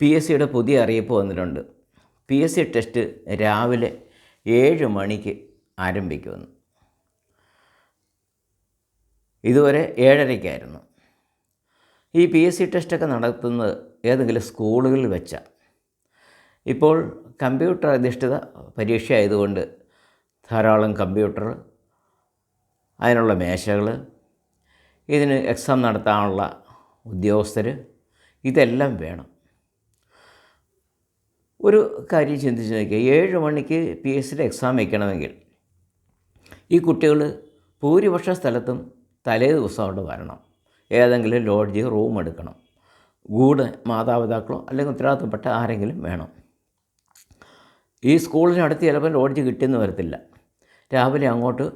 P S സിയുടെ പുതിയ അറിയിപ്പ് വന്നിട്ടുണ്ട്. പി എസ് സി ടെസ്റ്റ് രാവിലെ 7 മണിക്ക് ആരംഭിക്കുമെന്ന്. ഇതുവരെ 7:30-ക്കായിരുന്നു. ഈ പി എസ് സി ടെസ്റ്റൊക്കെ നടത്തുന്നത് ഏതെങ്കിലും സ്കൂളുകളിൽ വെച്ചാണ്. ഇപ്പോൾ കമ്പ്യൂട്ടർ അധിഷ്ഠിത പരീക്ഷ ആയതുകൊണ്ട് ധാരാളം കമ്പ്യൂട്ടർ, അതിനുള്ള മേശകൾ, ഇതിന് എക്സാം നടത്താനുള്ള ഉദ്യോഗസ്ഥർ, ഇതെല്ലാം വേണം. ഒരു കാര്യം ചിന്തിച്ച് നോക്കിയാൽ 7 മണിക്ക് പി എസ് സിയുടെ എക്സാം വയ്ക്കണമെങ്കിൽ ഈ കുട്ടികൾ ഭൂരിപക്ഷ സ്ഥലത്തും തലേ ദിവസം അവിടെ വരണം. ഏതെങ്കിലും ലോഡ്ജ് റൂം എടുക്കണം. കൂടെ മാതാപിതാക്കളോ അല്ലെങ്കിൽ ഉത്തരവാദിത്തപ്പെട്ട ആരെങ്കിലും വേണം. ഈ സ്കൂളിനടുത്ത് ചിലപ്പോൾ ലോഡ്ജ് കിട്ടിയെന്ന് വരത്തില്ല. രാവിലെ അങ്ങോട്ട്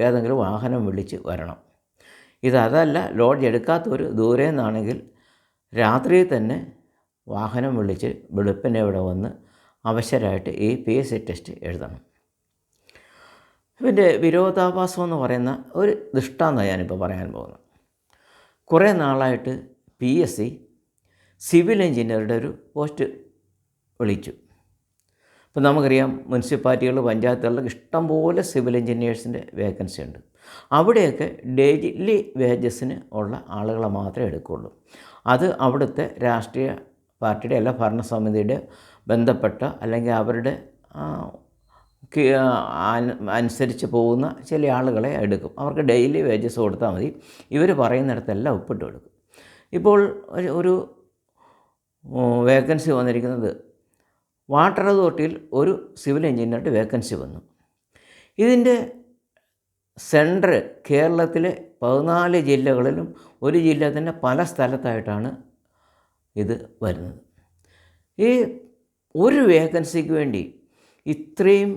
ഏതെങ്കിലും വാഹനം വിളിച്ച് വരണം. അതല്ല, ലോഡ്ജ് എടുക്കാത്തൊരു ദൂരെ നിന്നാണെങ്കിൽ രാത്രിയിൽ തന്നെ വാഹനം വിളിച്ച് വെളുപ്പിനെ ഇവിടെ വന്ന് അവശരായിട്ട് ഈ പി എസ് സി ടെസ്റ്റ് എഴുതണം. ഇതിൻ്റെ വിരോധാഭാസം എന്ന് പറയുന്ന ഒരു ദൃഷ്ടാന്തമാണ് ഞാനിപ്പോൾ പറയാൻ പോകുന്നത്. കുറേ നാളായിട്ട് പി എസ് സി സിവിൽ എഞ്ചിനീയറുടെ ഒരു പോസ്റ്റ് വിളിച്ചു. ഇപ്പം നമുക്കറിയാം, മുനിസിപ്പാലിറ്റികൾ, പഞ്ചായത്തുകളിലൊക്കെ ഇഷ്ടംപോലെ സിവിൽ എഞ്ചിനീയേഴ്സിൻ്റെ വേക്കൻസി ഉണ്ട്. അവിടെയൊക്കെ ഡെയിലി വേജസിന് ഉള്ള ആളുകളെ മാത്രമേ എടുക്കുകയുള്ളൂ. അത് അവിടുത്തെ രാഷ്ട്രീയ പാർട്ടിയുടെ അല്ല ഭരണസമിതിയുടെ ബന്ധപ്പെട്ട അല്ലെങ്കിൽ അവരുടെ അനുസരിച്ച് പോകുന്ന ചില ആളുകളെ എടുക്കും. അവർക്ക് ഡെയിലി വേജസ് കൊടുത്താൽ മതി. ഇവർ പറയുന്നിടത്തെല്ലാം ഒപ്പിട്ട് കൊടുക്കും. ഇപ്പോൾ ഒരു വേക്കൻസി വന്നിരിക്കുന്നത് വാട്ടർ അതോറിറ്റിയിൽ ഒരു സിവിൽ എഞ്ചിനീയറുടെ വേക്കൻസി വന്നു. ഇതിൻ്റെ സെൻറ്റർ കേരളത്തിലെ 14 ജില്ലകളിലും ഒരു ജില്ല തന്നെ പല സ്ഥലത്തായിട്ടാണ് ഇത് വരുന്നത്. ഈ ഒരു വേക്കൻസിക്ക് വേണ്ടി ഇത്രയും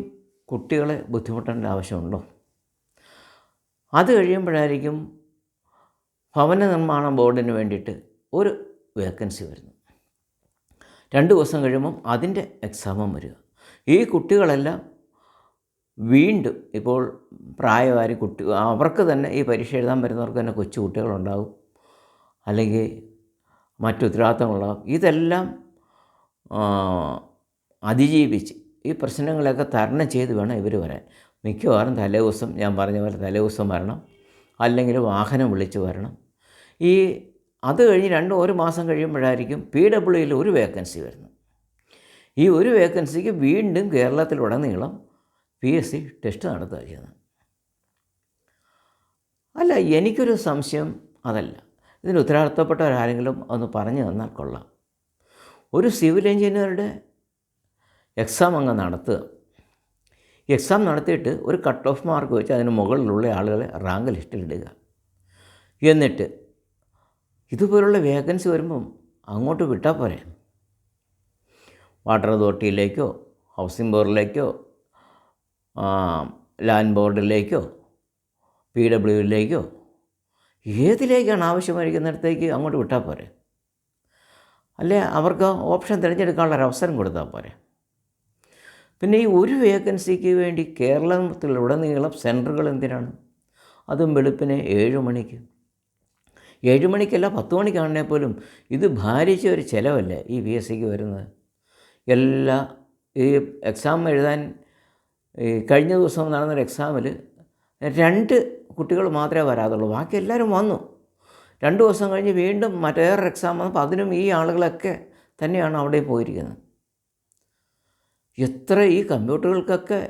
കുട്ടികളെ ബുദ്ധിമുട്ടേണ്ട ആവശ്യമുണ്ടോ? അത് കഴിയുമ്പോഴായിരിക്കും ഭവന നിർമ്മാണ ബോർഡിന് വേണ്ടിയിട്ട് ഒരു വേക്കൻസി വരുന്നു. 2 ദിവസം കഴിയുമ്പം അതിൻ്റെ എക്സാമും വരിക. ഈ കുട്ടികളെല്ലാം വീണ്ടും ഇപ്പോൾ പ്രായമായ അവർക്ക് തന്നെ ഈ പരീക്ഷ എഴുതാൻ വരുന്നവർക്ക് തന്നെ കൊച്ചു കുട്ടികളുണ്ടാകും, അല്ലെങ്കിൽ മറ്റു ഉത്തരവാദിത്തങ്ങളുണ്ടാകും. ഇതെല്ലാം അതിജീവിച്ച് ഈ പ്രശ്നങ്ങളൊക്കെ തരണം ചെയ്ത് വേണം ഇവർ വരാൻ. മിക്കവാറും തലേദിവസം, ഞാൻ പറഞ്ഞ പോലെ തലേദിവസം വരണം, അല്ലെങ്കിൽ വാഹനം വിളിച്ച് വരണം. അത് കഴിഞ്ഞ് 1 മാസം കഴിയുമ്പോഴായിരിക്കും PWയിൽ ഒരു വേക്കൻസി വരുന്നു. ഈ ഒരു വേക്കൻസിക്ക് വീണ്ടും കേരളത്തിലുടനീളം പി എസ് സി ടെസ്റ്റ് നടത്തുക ചെയ്യുന്നത്. അല്ല, എനിക്കൊരു സംശയം അതല്ല, ഇതിന് ഉത്തരവാദിത്തപ്പെട്ടവരാരെങ്കിലും ഒന്ന് പറഞ്ഞു തന്നാൽ കൊള്ളാം. ഒരു സിവിൽ എഞ്ചിനീയറുടെ എക്സാം അങ്ങ് നടത്തുക. എക്സാം നടത്തിയിട്ട് ഒരു കട്ട് ഓഫ് മാർക്ക് വെച്ച് അതിന് മുകളിലുള്ള ആളുകളെ റാങ്ക് ലിസ്റ്റിലിടുക. എന്നിട്ട് ഇതുപോലുള്ള വേക്കൻസി വരുമ്പം അങ്ങോട്ട് വിട്ടാൽ പോരെ. വാട്ടർ അതോറിറ്റിയിലേക്കോ ഹൗസിംഗ് ബോർഡിലേക്കോ ലാൻഡ് ബോർഡിലേക്കോ PWയിലേക്കോ ഏതിലേക്കാണ് ആവശ്യമായിരിക്കുന്നിടത്തേക്ക് അങ്ങോട്ട് വിട്ടാൽ പോരെ. അല്ലേ, അവർക്ക് ഓപ്ഷൻ തിരഞ്ഞെടുക്കാനുള്ള ഒരു അവസരം കൊടുത്താൽ പോരെ. പിന്നെ ഈ ഒരു വേക്കൻസിക്ക് വേണ്ടി കേരളത്തിലുടനീളം സെൻറ്ററുകൾ എന്തിനാണ്? അതും വെളുപ്പിനെ 7 മണിക്ക്. 7 മണിക്കല്ല, 10 മണിക്കാണെങ്കിൽ പോലും ഇത് ഭാരിച്ച ഒരു ചിലവല്ലേ ഈ പി എസ് സിക്ക് വരുന്നത്. ഈ എക്സാം എഴുതാൻ കഴിഞ്ഞ ദിവസം നടന്നൊരു എക്സാമിൽ 2 കുട്ടികൾ മാത്രമേ വരാതുള്ളൂ, ബാക്കി എല്ലാവരും വന്നു. 2 ദിവസം കഴിഞ്ഞ് വീണ്ടും മറ്റേറെ എക്സാം വന്നപ്പോൾ അതിനും ഈ ആളുകളൊക്കെ തന്നെയാണ് അവിടെ പോയിരിക്കുന്നത്. ഈ കമ്പ്യൂട്ടറുകൾക്കൊക്കെ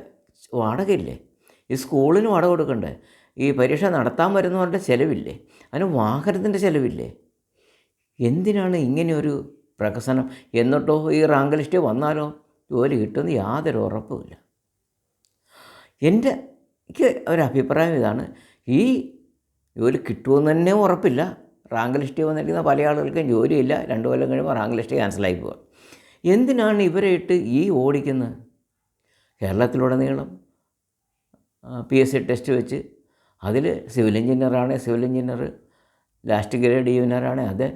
വാടകയില്ലേ? ഈ സ്കൂളിന് വാടക കൊടുക്കണ്ടേ? ഈ പരീക്ഷ നടത്താൻ വരുന്നവരുടെ ചിലവില്ലേ? അതിന് വാഹനത്തിൻ്റെ ചിലവില്ലേ? എന്തിനാണ് ഇങ്ങനെയൊരു പ്രഹസനം? എന്നിട്ടോ ഈ റാങ്ക് ലിസ്റ്റ് വന്നാലോ ജോലി കിട്ടുമെന്ന് യാതൊരു ഉറപ്പുമില്ല. എനിക്ക് ഒരഭിപ്രായം ഇതാണ്, ഈ ജോലി കിട്ടുമെന്ന് തന്നെ ഉറപ്പില്ല. റാങ്ക് ലിസ്റ്റ് വന്നിരിക്കുന്ന പല ആളുകൾക്കും ജോലിയില്ല. 2 കൊല്ലം കഴിയുമ്പോൾ റാങ്ക് ലിസ്റ്റ് ക്യാൻസലായി പോവുക. എന്തിനാണ് ഇവരെ ഇട്ട് ഓടിക്കുന്നത്? കേരളത്തിലുടനീളം പി എസ് സി ടെസ്റ്റ് വെച്ച് അതിൽ സിവിൽ എഞ്ചിനീയർ, ലാസ്റ്റ് ഗ്രേഡ് ഡിവിനറാണ് അത്.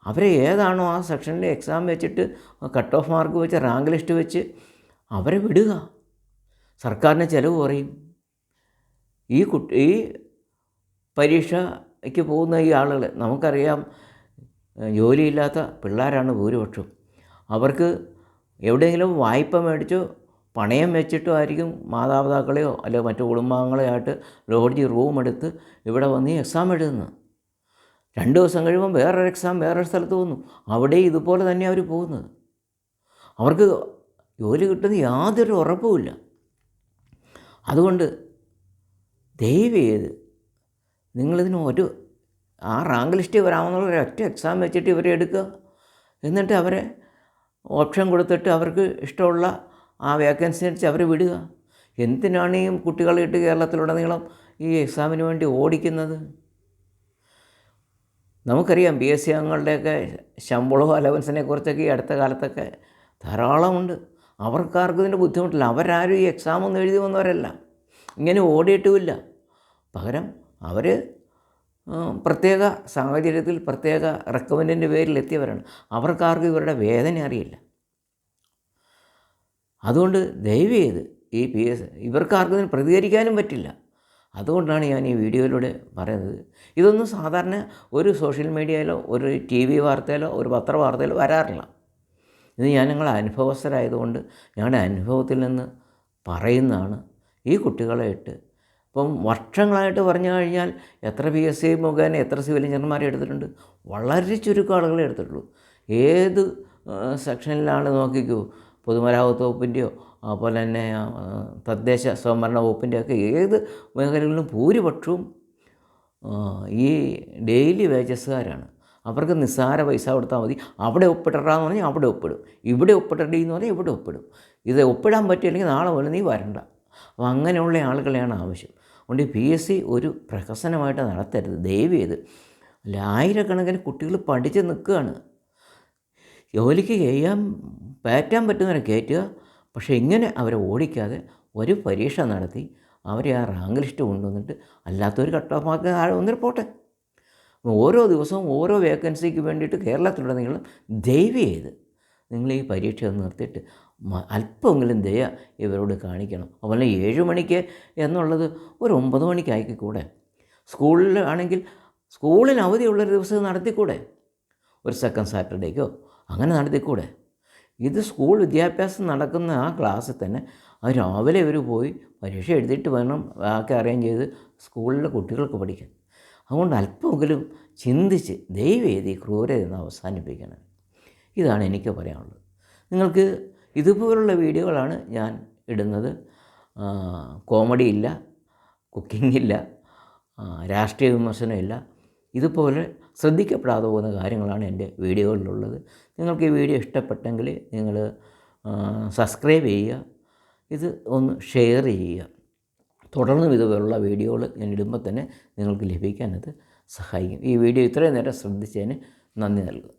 അവരെ ഏതാണോ ആ സെക്ഷനിൽ എക്സാം വെച്ചിട്ട് കട്ട് ഓഫ് മാർക്ക് വെച്ച് റാങ്ക് ലിസ്റ്റ് വെച്ച് അവരെ വിടുക. സർക്കാരിന് ചിലവ് കുറയും. ഈ പരീക്ഷയ്ക്ക് പോകുന്ന ഈ ആളുകൾ, നമുക്കറിയാം ജോലിയില്ലാത്ത പിള്ളേരാണ് ഭൂരിപക്ഷം. അവർക്ക് എവിടെയെങ്കിലും വായ്പ മേടിച്ചോ പണയം വെച്ചിട്ടോ ആയിരിക്കും മാതാപിതാക്കളെയോ അല്ലെങ്കിൽ മറ്റു കുടുംബാംഗങ്ങളെയോ ആയിട്ട് ലോഡ്ജ് റൂം എടുത്ത് ഇവിടെ വന്ന് ഈ എക്സാം എഴുതുന്നത്. 2 ദിവസം കഴിയുമ്പോൾ വേറൊരു എക്സാം വേറൊരു സ്ഥലത്ത് പോകുന്നു. അവിടെ ഇതുപോലെ തന്നെ അവർ പോകുന്നത്. അവർക്ക് ജോലി കിട്ടുന്ന യാതൊരു ഉറപ്പുമില്ല. അതുകൊണ്ട് ദയവ് ചെയ്ത് നിങ്ങളിതിന് ആ റാങ്ക് ലിസ്റ്റിൽ വരാമെന്നുള്ള ഒരൊറ്റ എക്സാം വെച്ചിട്ട് ഇവരെ എടുക്കുക. എന്നിട്ട് അവരെ ഓപ്ഷൻ കൊടുത്തിട്ട് അവർക്ക് ഇഷ്ടമുള്ള ആ വേക്കൻസി അനുസരിച്ച് അവരെ വിടുക. എന്തിനാണ് ഈ കുട്ടികളെ ഇട്ട് കേരളത്തിലുടനീളം ഈ എക്സാമിന് വേണ്ടി ഓടിക്കുന്നത്? നമുക്കറിയാം PSC അംഗങ്ങളുടെയൊക്കെ ശമ്പളവും അലവൻസിനെ കുറിച്ചൊക്കെ ഈ അടുത്ത കാലത്തൊക്കെ ധാരാളമുണ്ട്. അവർക്കാർക്കും ഇതിൻ്റെ ബുദ്ധിമുട്ടില്ല. അവരാരും ഈ എക്സാമൊന്നും എഴുതി വന്നവരല്ല, ഇങ്ങനെ ഓടിയിട്ടുമില്ല. പകരം അവർ പ്രത്യേക സാഹചര്യത്തിൽ പ്രത്യേക റെക്കമെൻഡിൻ്റെ പേരിൽ എത്തിയവരാണ്. അവർക്കാർക്കും ഇവരുടെ വേദന അറിയില്ല. അതുകൊണ്ട് ദയവ് ചെയ്ത് ഈ ഇവർക്കാർക്കും ഇതിന് പ്രതികരിക്കാനും പറ്റില്ല. അതുകൊണ്ടാണ് ഞാൻ ഈ വീഡിയോയിലൂടെ പറയുന്നത്. ഇതൊന്നും സാധാരണ ഒരു സോഷ്യൽ മീഡിയയിലോ ഒരു TV വാർത്തയിലോ ഒരു പത്രവാർത്തയിലോ വരാറില്ല. ഇത് ഞങ്ങളുടെ അനുഭവസ്ഥരായതുകൊണ്ട് ഞങ്ങളുടെ അനുഭവത്തിൽ നിന്ന് പറയുന്നതാണ്. ഈ കുട്ടികളെ ഇട്ട് ഇപ്പം വർഷങ്ങളായിട്ട് പറഞ്ഞു കഴിഞ്ഞാൽ എത്ര PSC മുഖേന എത്ര സിവിൽ എഞ്ചിനീയർമാരെ എടുത്തിട്ടുണ്ട്? വളരെ ചുരുക്കം ആളുകളെ എടുത്തിട്ടുള്ളൂ. ഏത് സെക്ഷനിലാണ് നോക്കിക്കൂ, പൊതുമരാമത്ത് വകുപ്പിൻ്റെയോ അതുപോലെ തന്നെ തദ്ദേശ സ്വയംഭരണ വകുപ്പിൻ്റെയൊക്കെ ഏത് മേഖലകളിലും ഭൂരിപക്ഷവും ഈ ഡെയിലി വേജസ്സുകാരാണ്. അവർക്ക് നിസ്സാര പൈസ കൊടുത്താൽ മതി. അവിടെ ഒപ്പിടറാന്ന് പറഞ്ഞാൽ അവിടെ ഒപ്പിടും, ഇവിടെ ഒപ്പിടടി എന്ന് പറഞ്ഞാൽ ഇവിടെ ഒപ്പിടും. ഇത് ഒപ്പിടാൻ പറ്റില്ലെങ്കിൽ നാളെ മുതൽ നീ വരണ്ട. അപ്പോൾ അങ്ങനെയുള്ള ആളുകളെയാണ് ആവശ്യം. അതുകൊണ്ട് PSC ഒരു പ്രഹസനമായിട്ട് നടത്തരുത് ദയവ് ചെയ്ത്. അല്ല, ആയിരക്കണക്കിന് കുട്ടികൾ പഠിച്ച് നിൽക്കുകയാണ്. ജോലിക്ക് പറ്റാൻ പറ്റുന്നവരെ കയറ്റുക. പക്ഷേ ഇങ്ങനെ അവരെ ഓടിക്കാതെ ഒരു പരീക്ഷ നടത്തി അവരെ ആ റാങ്ക് ലിസ്റ്റ് കൊണ്ടുവന്നിട്ട് അല്ലാത്തൊരു കട്ട് ഓഫ് മാർക്ക് താഴെ വന്നിട്ട് പോട്ടെ. ഓരോ ദിവസവും ഓരോ വേക്കൻസിക്ക് വേണ്ടിയിട്ട് കേരളത്തിലുടനീളം ദയവ് ചെയ്ത് നിങ്ങൾ ഈ പരീക്ഷ ഒന്ന് നിർത്തിയിട്ട് അല്പമെങ്കിലും ദയ ഇവരോട് കാണിക്കണം. അതുപോലെ 7 മണിക്ക് എന്നുള്ളത് ഒരു 9 മണിക്ക് ആക്കിക്കൂടെ? സ്കൂളിലാണെങ്കിൽ സ്കൂളിന് അവധിയുള്ളൊരു ദിവസം നടത്തിക്കൂടെ? ഒരു സെക്കൻഡ് സാറ്റർഡേക്കോ അങ്ങനെ നടത്തിക്കൂടെ? ഇത് സ്കൂൾ വിദ്യാഭ്യാസം നടക്കുന്ന ആ ക്ലാസ്സിൽ തന്നെ അത് രാവിലെ ഇവർ പോയി പരീക്ഷ എഴുതിയിട്ട് വേണം ബാക്കി അറേഞ്ച് ചെയ്ത് സ്കൂളിലെ കുട്ടികൾക്ക് പഠിക്കാൻ. അതുകൊണ്ട് അല്പമെങ്കിലും ചിന്തിച്ച് ദയവ് ചെയ്ത് ഈ ക്രൂരത ഒന്ന് അവസാനിപ്പിക്കണം. ഇതാണ് എനിക്ക് പറയാനുള്ളത്. നിങ്ങൾക്ക് ഇതുപോലുള്ള വീഡിയോകളാണ് ഞാൻ ഇടുന്നത്. കോമഡി ഇല്ല, കുക്കിംഗ് ഇല്ല, രാഷ്ട്രീയ വിമർശനമില്ല. ഇതുപോലെ ശ്രദ്ധിക്കപ്പെടാതെ പോകുന്ന കാര്യങ്ങളാണ് എൻ്റെ വീഡിയോകളിലുള്ളത്. നിങ്ങൾക്ക് ഈ വീഡിയോ ഇഷ്ടപ്പെട്ടെങ്കിൽ നിങ്ങൾ സബ്സ്ക്രൈബ് ചെയ്യുക, ഇത് ഒന്ന് ഷെയർ ചെയ്യുക. തുടർന്നും ഇതുപോലുള്ള വീഡിയോകൾ ഞാൻ ഇടുമ്പോൾ തന്നെ നിങ്ങൾക്ക് ലഭിക്കാനത് സഹായിക്കും. ഈ വീഡിയോ ഇത്രയും നേരം ശ്രദ്ധിച്ചതിന് നന്ദി നൽകുന്നു.